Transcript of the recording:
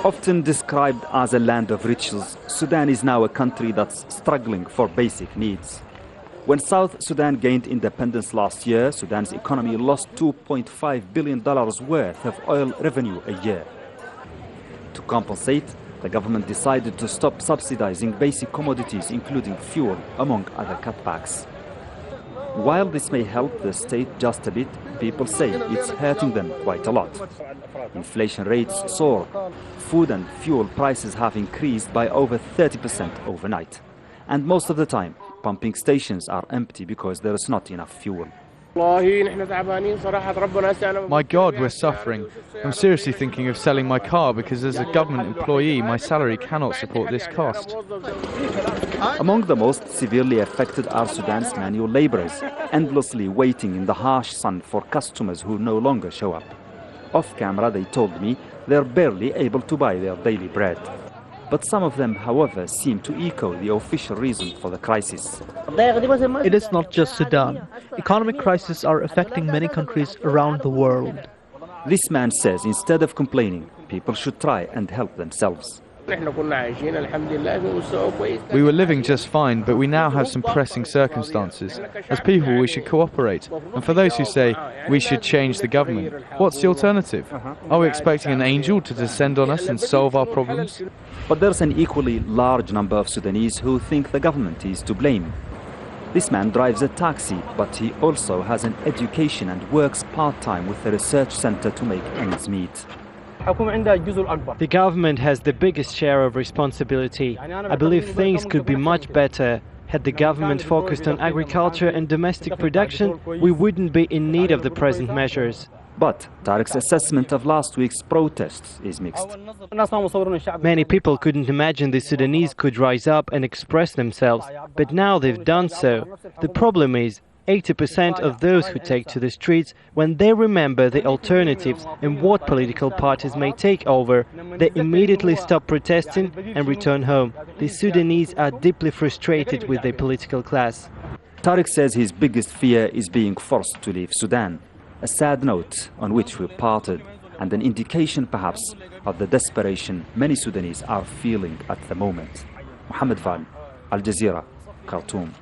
Often described as a land of riches, Sudan is now a country that's struggling for basic needs. When South Sudan gained independence last year, Sudan's economy lost $2.5 billion worth of oil revenue a year. To compensate, the government decided to stop subsidizing basic commodities, including fuel, among other cutbacks. While this may help the state just a bit, people say it's hurting them quite a lot. Inflation rates soar. Food and fuel prices have increased by over 30% overnight. And most of the time, pumping stations are empty because there is not enough fuel. My God, we're suffering. I'm seriously thinking of selling my car because as a government employee, my salary cannot support this cost. Among the most severely affected are Sudan's manual laborers, endlessly waiting in the harsh sun for customers who no longer show up. Off camera, they told me they're barely able to buy their daily bread. But some of them, however, seem to echo the official reason for the crisis. It is not just Sudan. Economic crises are affecting many countries around the world. This man says instead of complaining, people should try and help themselves. We were living just fine, but we now have some pressing circumstances. As people, we should cooperate. And for those who say, we should change the government, what's the alternative? Are we expecting an angel to descend on us and solve our problems? But there's an equally large number of Sudanese who think the government is to blame. This man drives a taxi, but he also has an education and works part-time with a research center to make ends meet. The government has the biggest share of responsibility. I believe things could be much better. Had the government focused on agriculture and domestic production, we wouldn't be in need of the present measures. But Tariq's assessment of last week's protests is mixed. Many people couldn't imagine the Sudanese could rise up and express themselves, but now they've done so. The problem is, 80% of those who take to the streets, when they remember the alternatives and what political parties may take over, they immediately stop protesting and return home. The Sudanese are deeply frustrated with their political class. Tariq says his biggest fear is being forced to leave Sudan. A sad note on which we parted, and an indication perhaps of the desperation many Sudanese are feeling at the moment. Mohamed Vall, Al Jazeera, Khartoum.